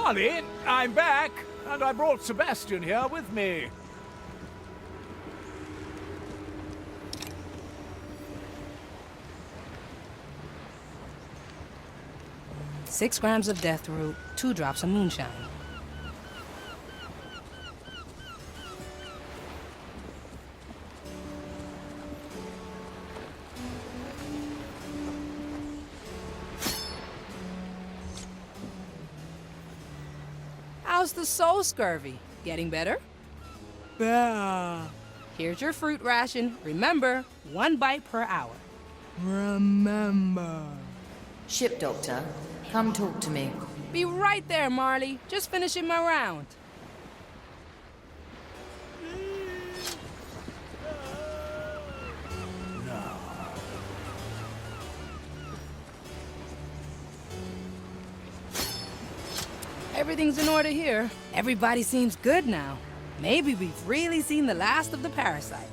Marley, I'm back, and I brought Sebastian here with me. Six grams of death root, 2 drops of moonshine. How's the soul scurvy? Getting better? Bah. Here's your fruit ration. Remember, 1 bite per hour. Remember. Ship doctor, come talk to me. Be right there, Marley. Just finishing my round. Everything's in order here. Everybody seems good now. Maybe we've really seen the last of the parasite.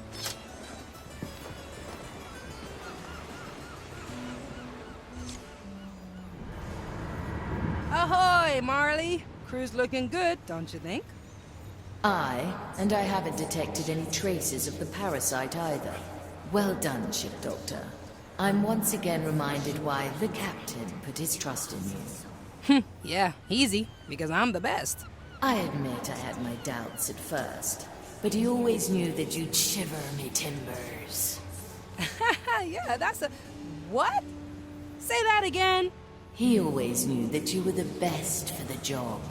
Ahoy, Marley! Crew's looking good, don't you think? Aye, and I haven't detected any traces of the parasite either. Well done, ship doctor. I'm once again reminded why the captain put his trust in you. Yeah, easy, because I'm the best. I admit I had my doubts at first, but he always knew that you'd shiver me timbers. Yeah, that's a... What? Say that again. He always knew that you were the best for the job.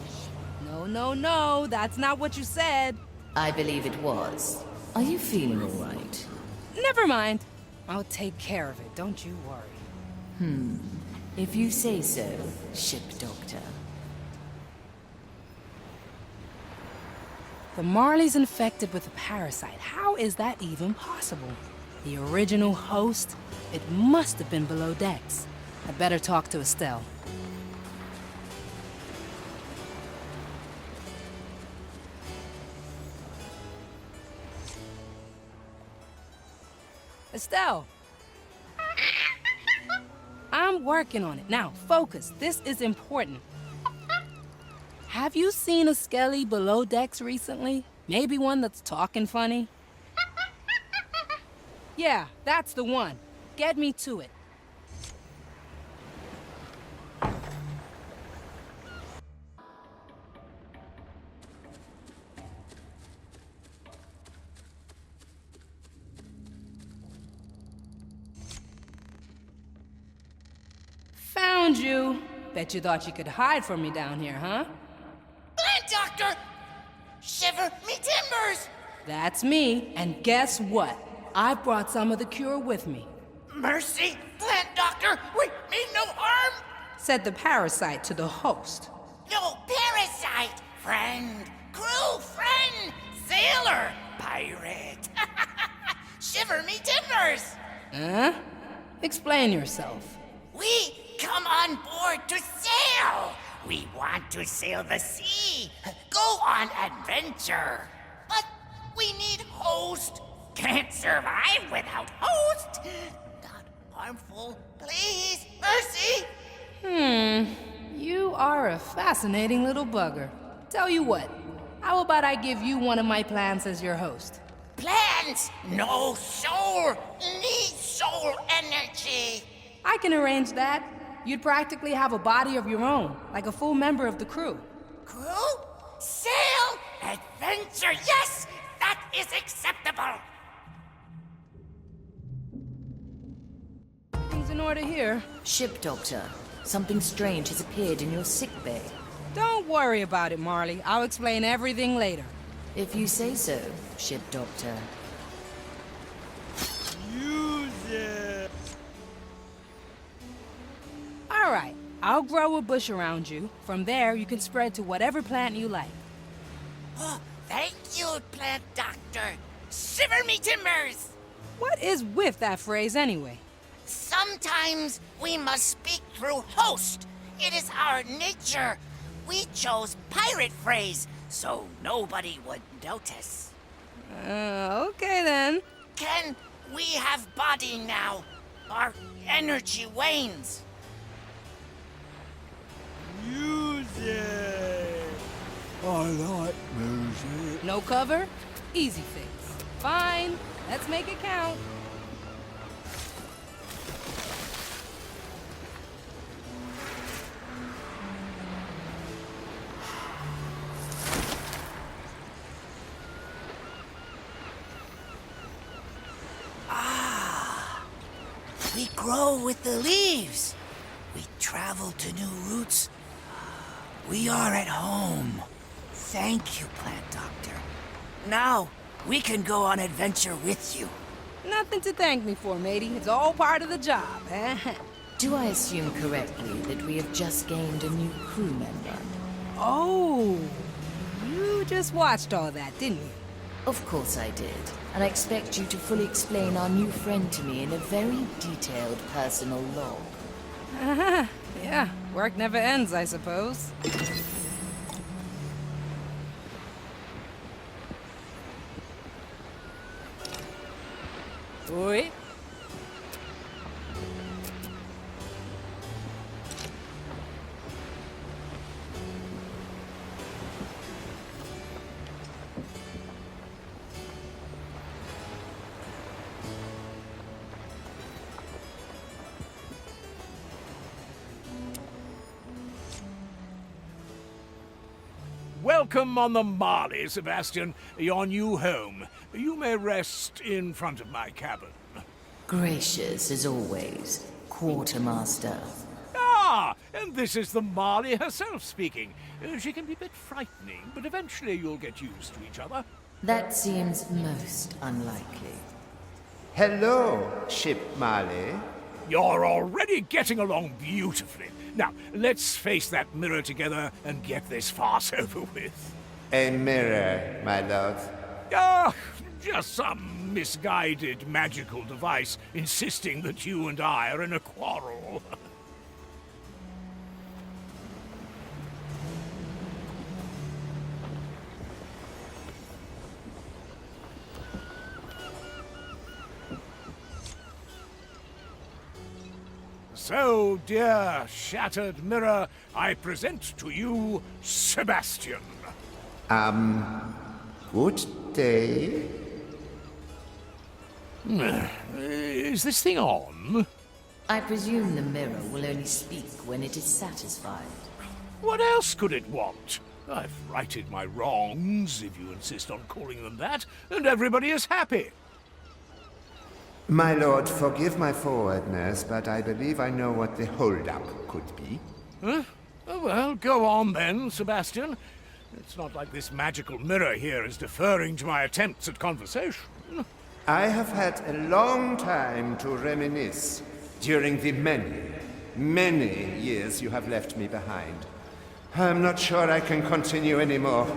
No, that's not what you said. I believe it was. Are you feeling all right? Never mind. I'll take care of it, don't you worry. If you say so, ship doctor. The Marley's infected with a parasite. How is that even possible? The original host? It must have been below decks. I better talk to Estelle. Estelle! I'm working on it. Now, focus. This is important. Have you seen a skelly below decks recently? Maybe one that's talking funny? Yeah, that's the one. Get me to it. Found you. Bet you thought you could hide from me down here, huh? Plant doctor! Shiver me timbers! That's me, and guess what? I brought some of the cure with me. Mercy, plant doctor! We mean no harm! Said the parasite to the host. No parasite! Friend, crew, friend, sailor, pirate! Shiver me timbers! Huh? Explain yourself. We come on board to sail! We want to sail the sea, go on adventure. But we need host. Can't survive without host. Not harmful, please, mercy. You are a fascinating little bugger. Tell you what, how about I give you one of my plants as your host? Plans, no soul, need soul energy. I can arrange that. You'd practically have a body of your own, like a full member of the crew. Crew? Sail? Adventure? Yes! That is acceptable! Things in order here. Ship doctor, something strange has appeared in your sickbay. Don't worry about it, Marley. I'll explain everything later. If you say so, ship doctor. All right, I'll grow a bush around you. From there, you can spread to whatever plant you like. Oh, thank you, plant doctor. Shiver me timbers! What is with that phrase anyway? Sometimes we must speak through host. It is our nature. We chose pirate phrase, so nobody would notice. Okay then. Can we have body now? Our energy wanes. Music! I like music. No cover? Easy fix. Fine, let's make it count. We grow with the leaves. We travel to new routes. We are at home. Thank you, Plant Doctor. Now, we can go on adventure with you. Nothing to thank me for, matey. It's all part of the job, eh? Do I assume correctly that we have just gained a new crew member? Oh, you just watched all that, didn't you? Of course I did. And I expect you to fully explain our new friend to me in a very detailed personal log. Uh-huh. Yeah, work never ends, I suppose. Oi. Welcome on the Marley, Sebastian, your new home. You may rest in front of my cabin. Gracious as always, Quartermaster. Ah, and this is the Marley herself speaking. She can be a bit frightening, but eventually you'll get used to each other. That seems most unlikely. Hello, Ship Marley. You're already getting along beautifully. Now, let's face that mirror together and get this farce over with. A mirror, my lord. Ah, just some misguided magical device insisting that you and I are in a quarrel. So, dear shattered mirror, I present to you Sebastian. Good day. Is this thing on? I presume the mirror will only speak when it is satisfied. What else could it want? I've righted my wrongs, if you insist on calling them that, and everybody is happy. My lord, forgive my forwardness, but I believe I know what the holdup could be. Huh? Oh, well, go on then, Sebastian. It's not like this magical mirror here is deferring to my attempts at conversation. I have had a long time to reminisce during the many, many years you have left me behind. I'm not sure I can continue anymore.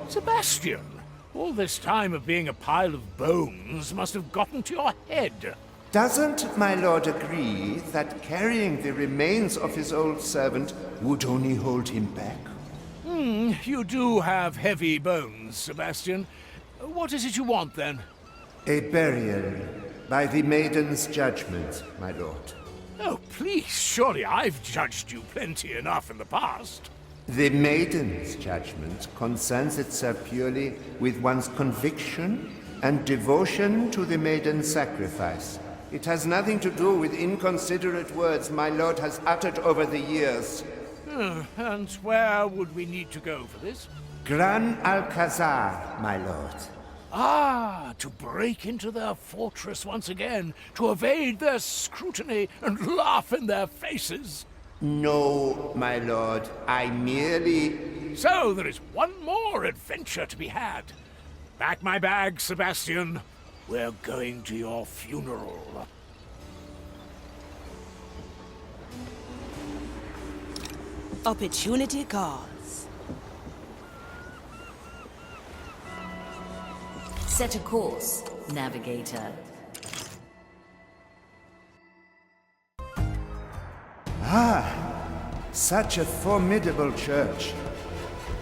Sebastian, all this time of being a pile of bones must have gotten to your head. Doesn't my lord agree that carrying the remains of his old servant would only hold him back? You do have heavy bones, Sebastian. What is it you want, then? A burial by the Maiden's judgment, my lord. Oh, please, surely I've judged you plenty enough in the past. The Maiden's judgment concerns itself purely with one's conviction and devotion to the Maiden's sacrifice. It has nothing to do with inconsiderate words my lord has uttered over the years. And where would we need to go for this? Gran Alcazar, my lord. Ah, to break into their fortress once again, to evade their scrutiny and laugh in their faces. No, my lord, I merely... So there is one more adventure to be had. Pack my bag, Sebastian. We're going to your funeral. Opportunity calls. Set a course, navigator. Such a formidable church.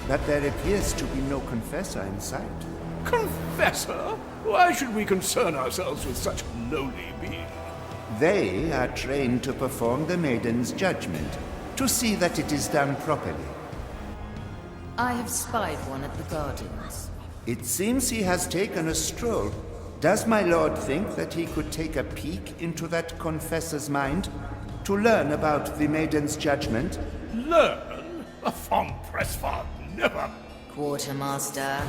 But there appears to be no confessor in sight. Confessor? Why should we concern ourselves with such a lowly being? They are trained to perform the Maiden's judgment, to see that it is done properly. I have spied one at the gardens. It seems he has taken a stroll. Does my lord think that he could take a peek into that confessor's mind to learn about the maiden's judgment? Learn? A von Pressfahrt never. Quartermaster,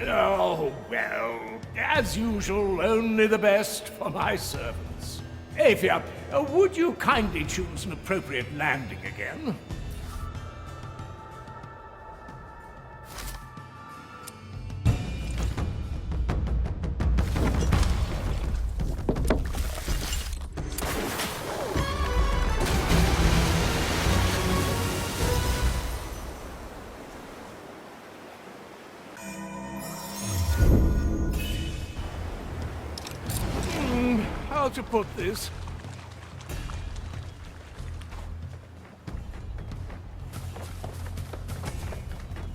Oh, well, as usual, only the best for my servants. Avia, would you kindly choose an appropriate landing again? How to put this?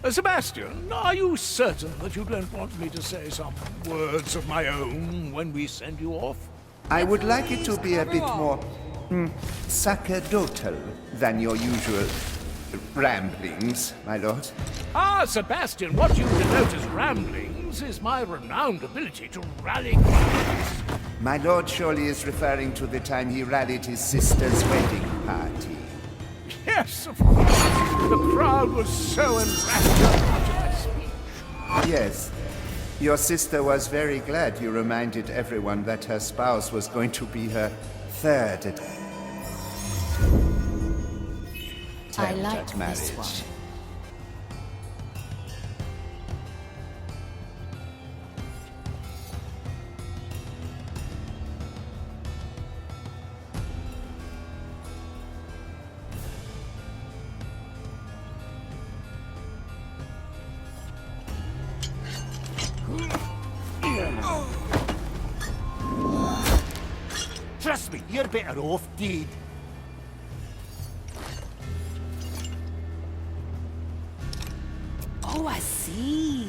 Sebastian, are you certain that you don't want me to say some words of my own when we send you off? I would like it to be a bit more sacerdotal than your usual ramblings, my lord. Ah, Sebastian, what you denote as ramblings is my renowned ability to rally crowds. My lord surely is referring to the time he rallied his sister's wedding party. Yes, of course. The crowd was so enraptured after my speech. Yes. Your sister was very glad you reminded everyone that her spouse was going to be her third I like at marriage. this one. Trust me, you're better off dead. Oh, I see.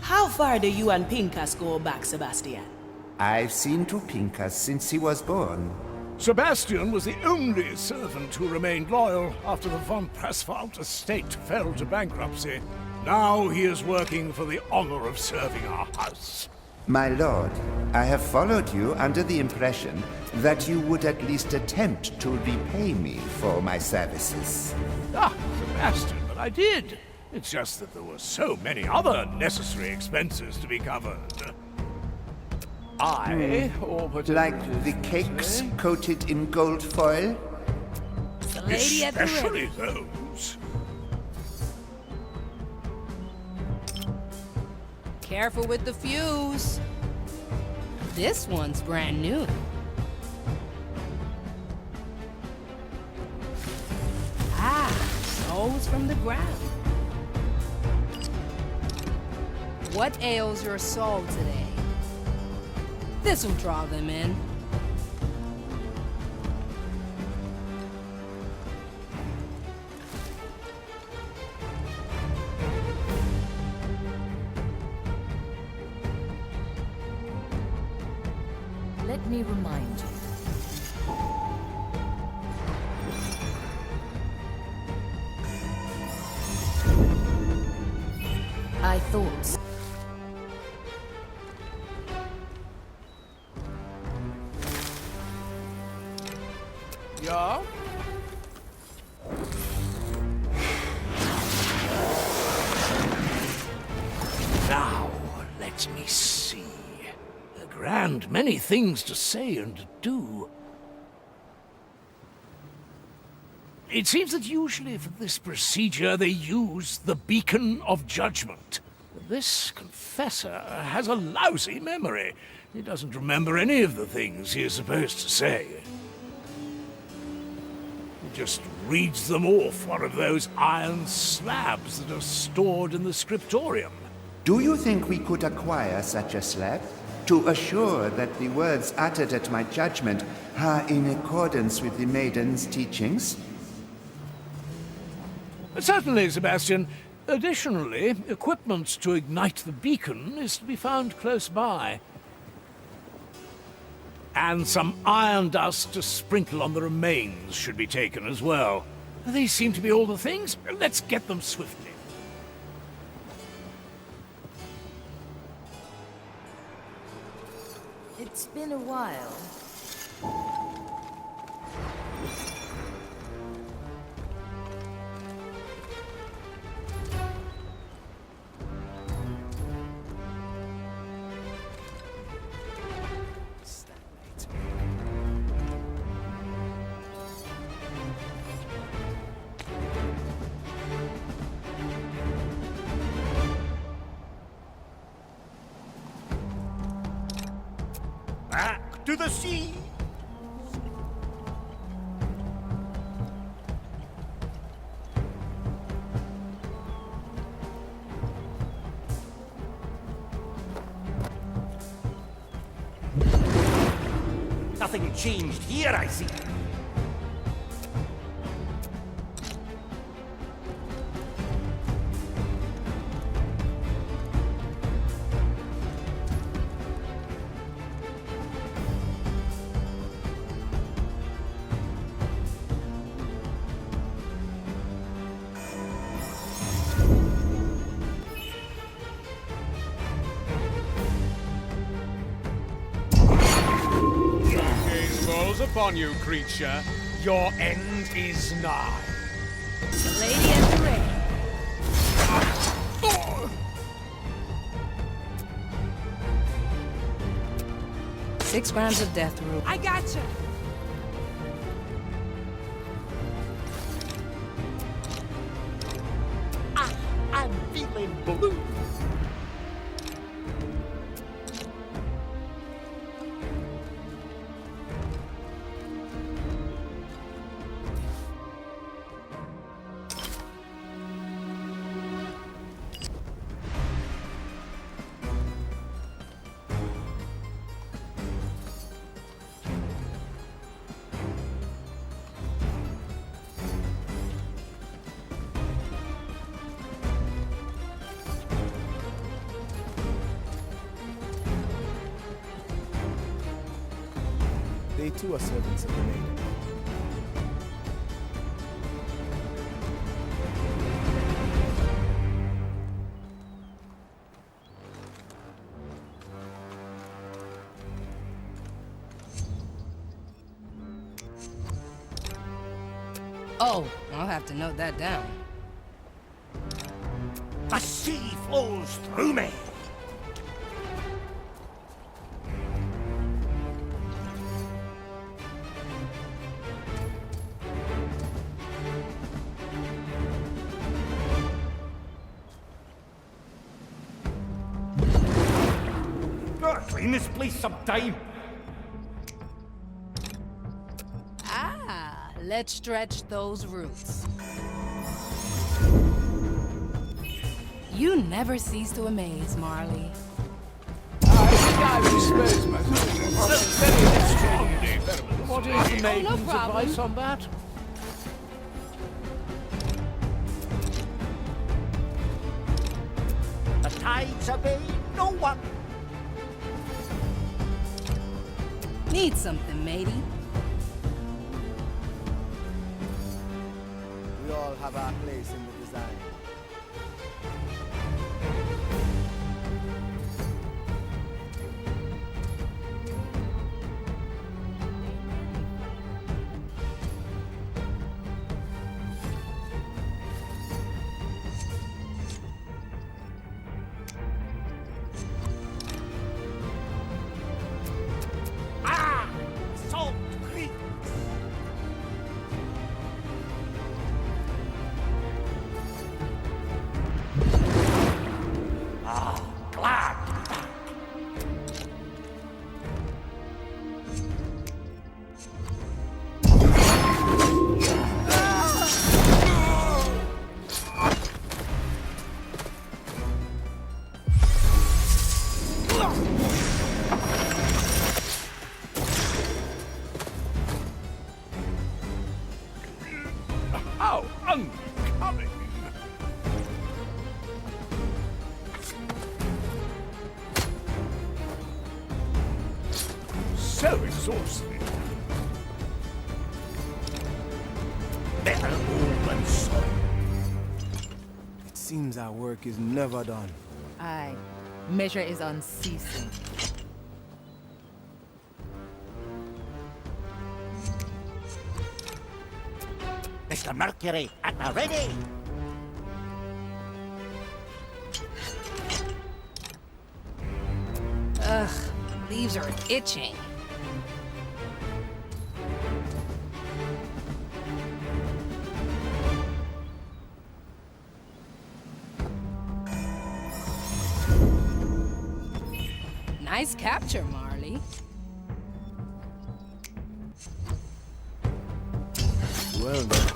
How far do you and Pinkus go back, Sebastian? I've seen to Pinkus since he was born. Sebastian was the only servant who remained loyal after the von Pressfahrt estate fell to bankruptcy. Now he is working for the honor of serving our house. My lord, I have followed you under the impression that you would at least attempt to repay me for my services. Ah, Sebastian, but I did. It's just that there were so many other necessary expenses to be covered. Or whatever Like it is the you cakes say. coated in gold foil? The lady at the Especially ready. those. Careful with the fuse. This one's brand new. Ah, souls from the ground. What ails your soul today? This'll draw them in. Let me remind you. I thought so. Yeah? Now, let me see. A grand many things to say and do. It seems that usually for this procedure they use the Beacon of Judgment. This confessor has a lousy memory. He doesn't remember any of the things he is supposed to say. He just reads them off one of those iron slabs that are stored in the scriptorium. Do you think we could acquire such a slab to assure that the words uttered at my judgment are in accordance with the maiden's teachings? Certainly, Sebastian. Additionally, equipment to ignite the beacon is to be found close by. And some iron dust to sprinkle on the remains should be taken as well. These seem to be all the things. Let's get them swiftly. It's been a while. Back to the sea! Nothing changed here, I see. Upon you, creature. Your end is nigh. The lady at the ready. 6 grams of death root. I gotcha. I'm feeling blue. They too are servants of the maiden. Oh, I'll have to note that down. The sea flows through me. Gotta clean this place sometime. Ah, let's stretch those roots. You never cease to amaze, Marley. I suppose myself. Very extraordinary. What is the maiden's problem. advice on that? The tides obey no one. Need something, matey? We all have our place in the design. Salt Creek. Glad to be back. How unbecoming! Seems our work is never done. Aye. Measure is unceasing. Mr. Mercury, at the ready! Ugh, leaves are itching. Nice capture, Marley. Well then.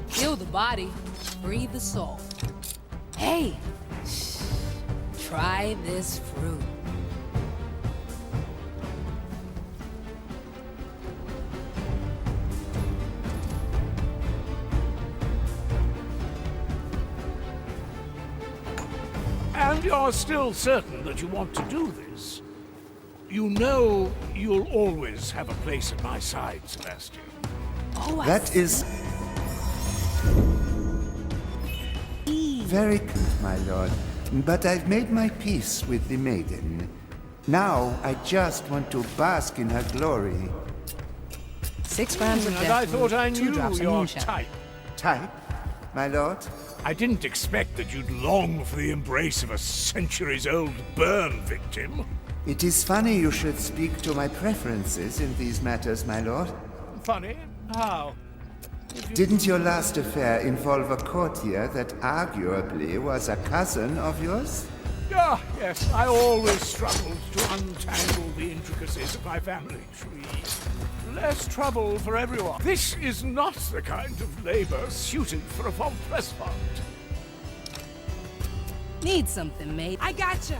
Kill the body, free the soul. Hey, try this fruit. And you're still certain that you want to do this? You know you'll always have a place at my side, Sebastian. Oh, That is very good, my lord. But I've made my peace with the maiden. Now I just want to bask in her glory. 6 grams of And death I thought I root, 2 knew drops of your moonshine. type. Type, my lord? I didn't expect that you'd long for the embrace of a centuries-old burn victim. It is funny you should speak to my preferences in these matters, my lord. Funny? How? Didn't your last affair involve a courtier that arguably was a cousin of yours? Ah, yes, I always struggled to untangle the intricacies of my family tree. Less trouble for everyone. This is not the kind of labor suited for a von Pressfund. Need something, mate? I gotcha!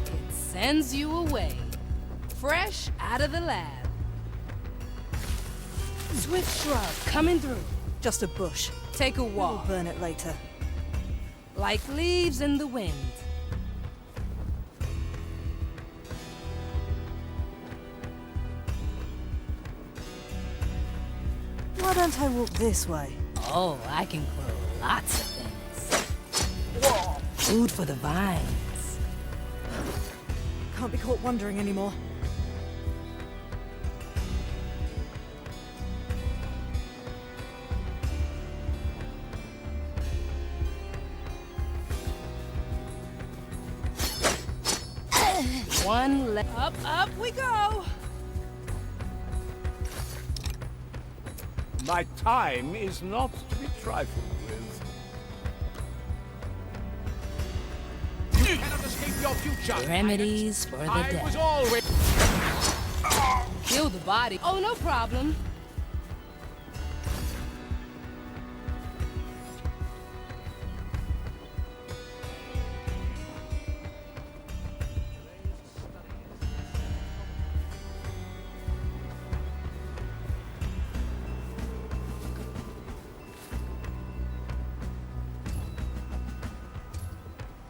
It sends you away, fresh out of the lab. Swift shrub, coming through. Just a bush. Take a We'll walk, burn it later. like leaves in the wind. Why don't I walk this way? Oh, I can grow lots of things. Food for the vines. Can't be caught wandering anymore. One leg. Up we go! My time is not to be trifled with. You cannot escape your future. Remedies for the I was dead. always... Kill the body. Oh, no problem.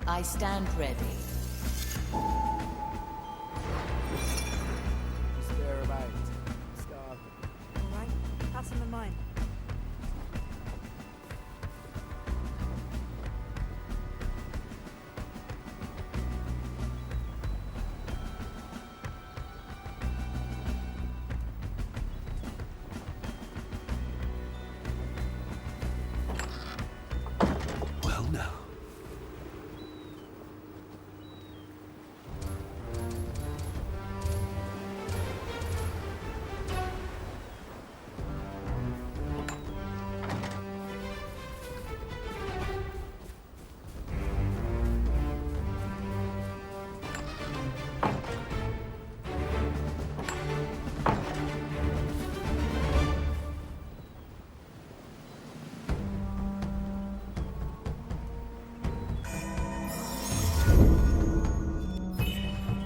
I stand ready. Just thereabout. Starving. Alright, pass on the mine. Well, now.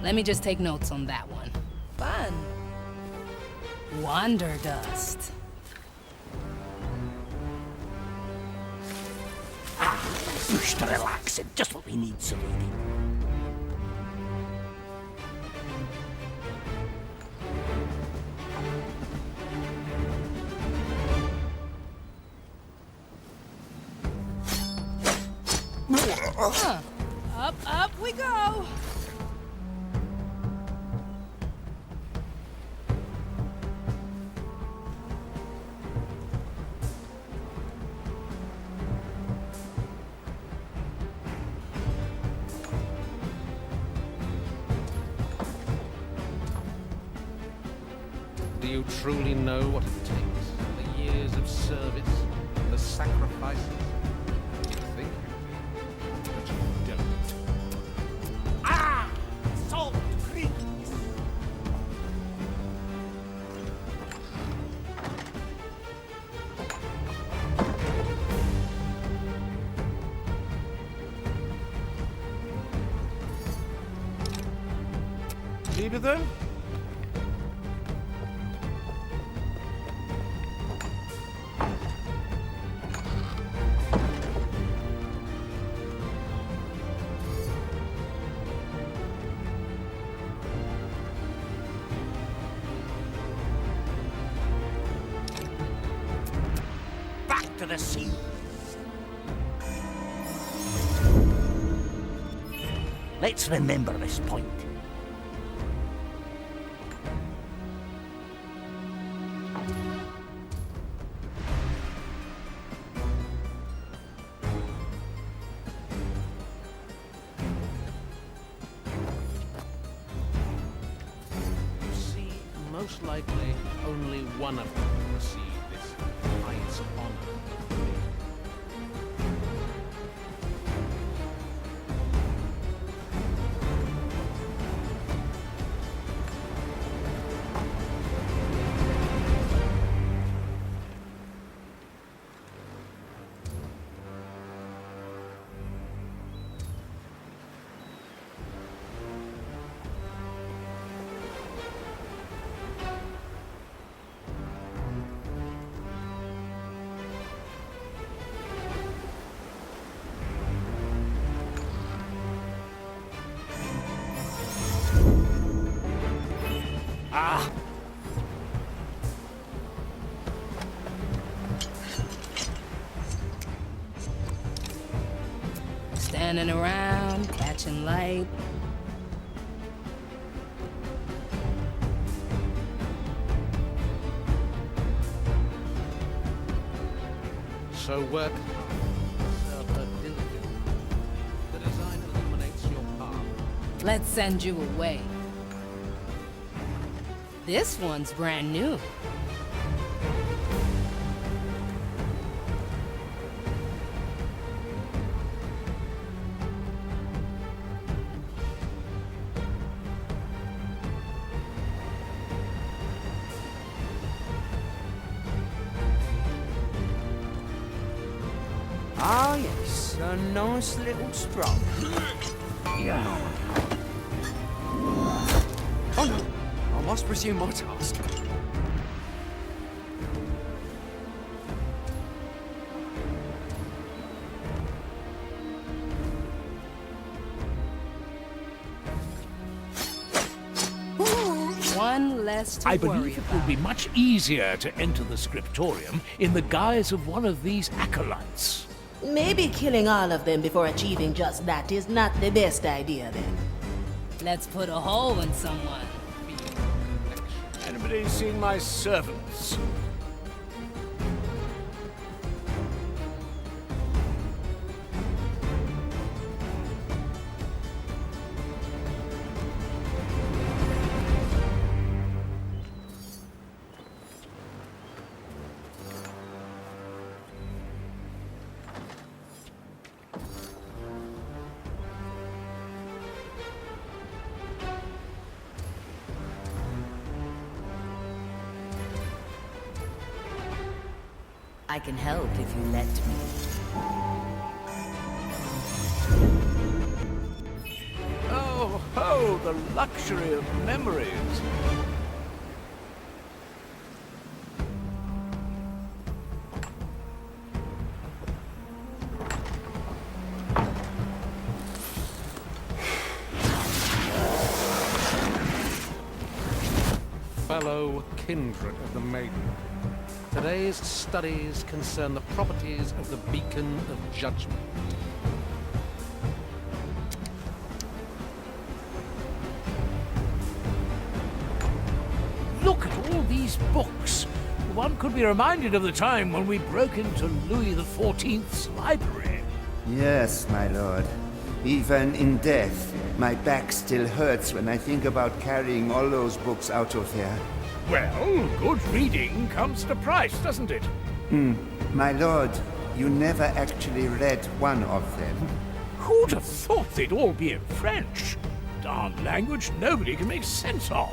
Let me just take notes on that one. Fun. Wanderdust. Bush to relax and just what we need, Celine. Up we go! Do you truly know what it takes? The years of service, the sacrifices? You think you do, but you don't. Ah! Salt Creek! Leave it then? Back to the sea! Let's remember this point. You see, most likely only one of them will receive this highest honor. Ah! Standing around, catching light. So work hard, serve her diligently. The design illuminates your path. Let's send you away. This one's brand new. Ah, yes, a nice little stroll. Yeah. Oh no, I must resume my task. One less to I worry believe it about. will be much easier to enter the scriptorium in the guise of one of these acolytes. Maybe killing all of them before achieving just that is not the best idea then. Let's put a hole in someone. Anybody seen my servants? I can help if you let me. Oh, ho, the luxury of memories. Fellow kindred of the Maiden, today's studies concern the properties of the Beacon of Judgment. these books, one could be reminded of the time when we broke into Louis XIV's library. Yes, my lord. Even in death, my back still hurts when I think about carrying all those books out of there. Well, good reading comes at a price, doesn't it? My lord, you never actually read one of them. Who'd have thought they'd all be in French? Darn language nobody can make sense of.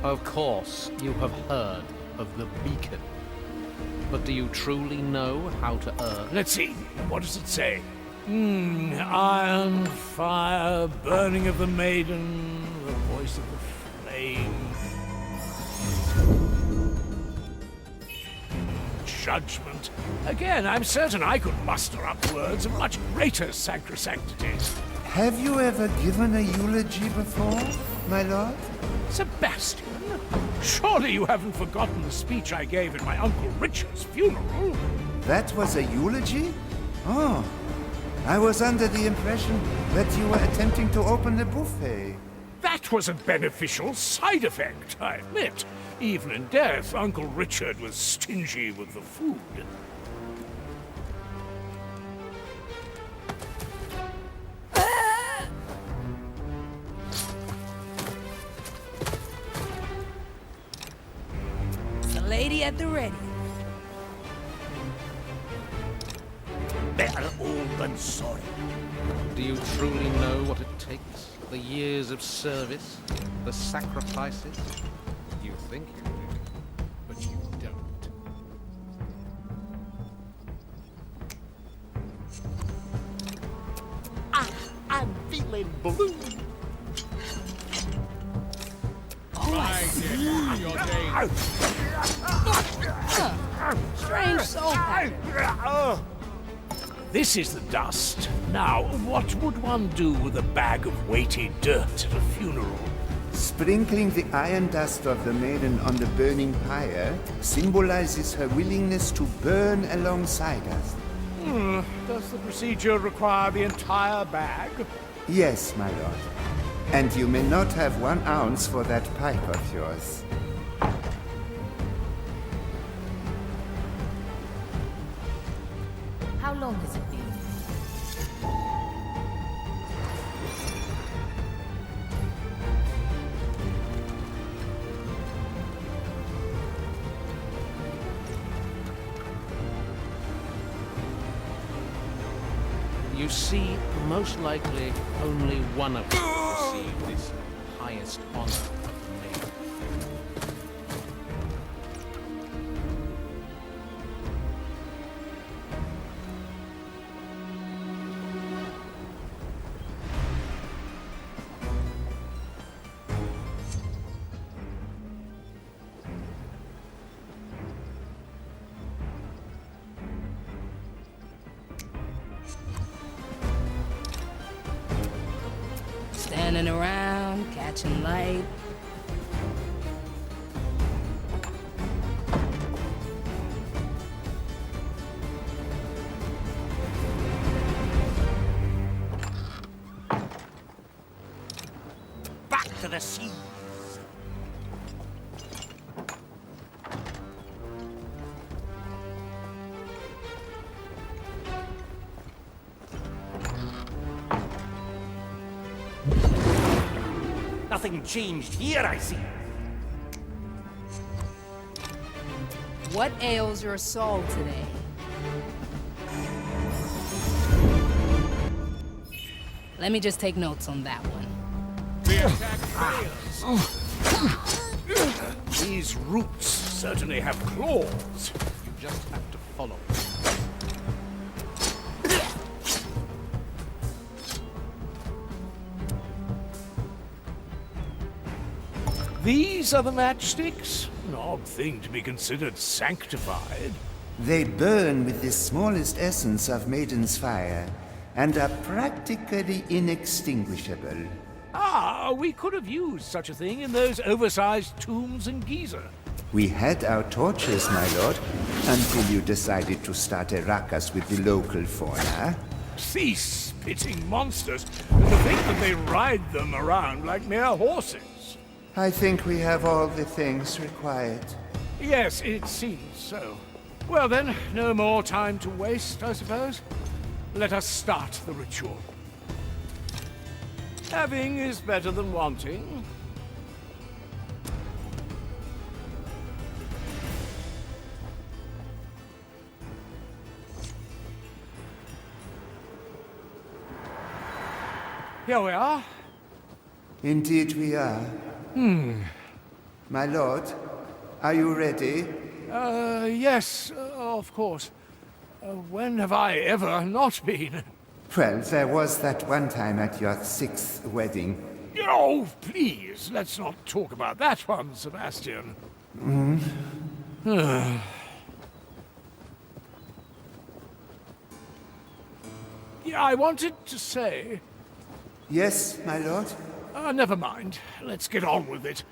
Of course, you have heard of the beacon. But do you truly know how to earn? Let's see, what does it say? Iron, fire, burning of the maiden, the voice of the flame. Judgment. Again, I'm certain I could muster up words of much greater sacrosanctity. Have you ever given a eulogy before, my lord? Sebastian, surely you haven't forgotten the speech I gave at my Uncle Richard's funeral? That was a eulogy? Oh, I was under the impression that you were attempting to open the buffet. That was a beneficial side effect, I admit. Even in death, Uncle Richard was stingy with the food. Lady at the ready. Better old than sorry. Do you truly know what it takes? The years of service? The sacrifices? You think you do, but you don't. I'm feeling blue. Strange soul pattern. This is the dust. Now, what would one do with a bag of weighty dirt at a funeral? Sprinkling the iron dust of the maiden on the burning pyre symbolizes her willingness to burn alongside us. Does the procedure require the entire bag? Yes, my lord. And you may not have 1 ounce for that pipe of yours. How long has it been? You see, most likely only one of us received this highest honor of the maiden. Standing around, catching light. Back to the sea. Nothing changed here, I see. What ails your soul today? Let me just take notes on that one. The attack fails. These roots certainly have claws. You just have to follow. These are the matchsticks? An odd thing to be considered sanctified. They burn with the smallest essence of maiden's fire and are practically inextinguishable. Ah, We could have used such a thing in those oversized tombs in Giza. We had our torches, my lord, until you decided to start a ruckus with the local fauna. These spitting monsters, and to think that they ride them around like mere horses. I think we have all the things required. Yes, it seems so. Well then, no more time to waste, I suppose. Let us start the ritual. Having is better than wanting. Here we are. Indeed we are. My lord, are you ready? Yes, of course. When have I ever not been? Well, there was that one time at your 6th wedding. Oh, please, let's not talk about that one, Sebastian. Yeah, I wanted to say... Yes, my lord? Never mind. Let's get on with it.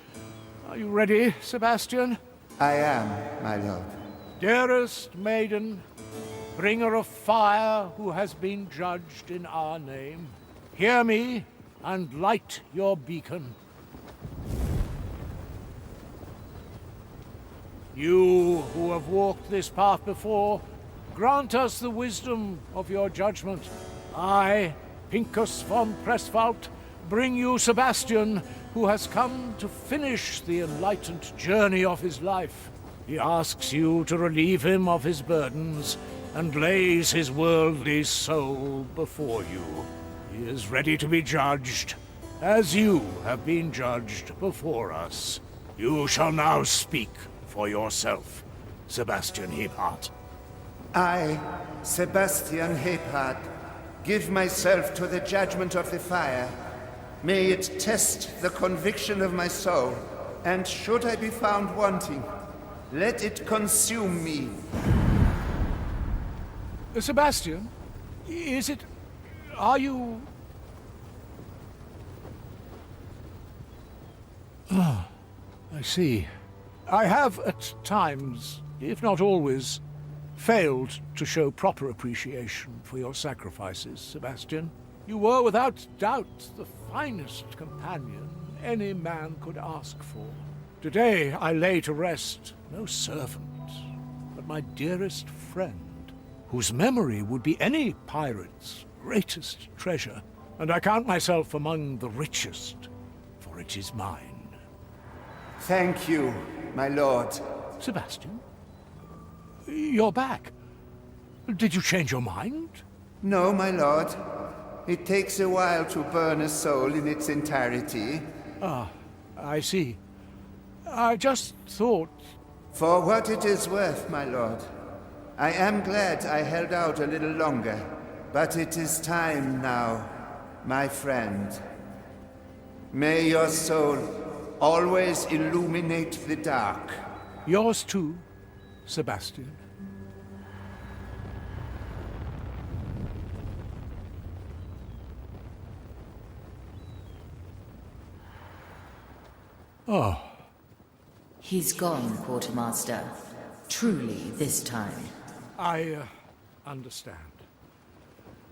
Are you ready, Sebastian? I am, my lord. Dearest maiden, bringer of fire who has been judged in our name, hear me and light your beacon. You who have walked this path before, grant us the wisdom of your judgment. I, Pinkus von Presswald, bring you Sebastian, who has come to finish the enlightened journey of his life. He asks you to relieve him of his burdens and lays his worldly soul before you. He is ready to be judged, as you have been judged before us. You shall now speak for yourself, Sebastian Hebhardt. I, Sebastian Hebhardt, give myself to the judgment of the fire. May it test the conviction of my soul, and should I be found wanting, let it consume me. Sebastian, is it... are you... Ah, I see. I have at times, if not always, failed to show proper appreciation for your sacrifices, Sebastian. You were without doubt the finest companion any man could ask for. Today I lay to rest no servant, but my dearest friend, whose memory would be any pirate's greatest treasure, and I count myself among the richest, for it is mine. Thank you, my lord. Sebastian? You're back. Did you change your mind? No, my lord. It takes a while to burn a soul in its entirety. Ah, I see. I just thought... For what it is worth, my lord. I am glad I held out a little longer, but it is time now, my friend. May your soul always illuminate the dark. Yours too, Sebastian. Oh. He's gone, Quartermaster. Truly, this time. I understand.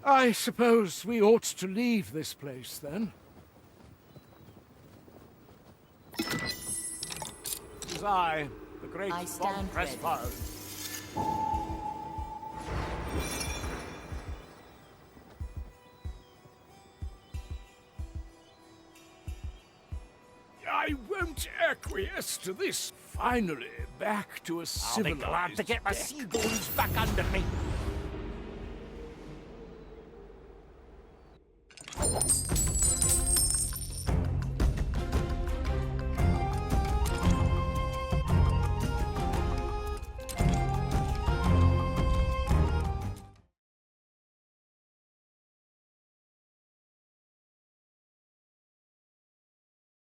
I suppose we ought to leave this place, then. It is I, the great I von stand ready. Pressfire. I won't acquiesce to this. Finally, back to a civilized... I'll be glad to get my seabones back under me.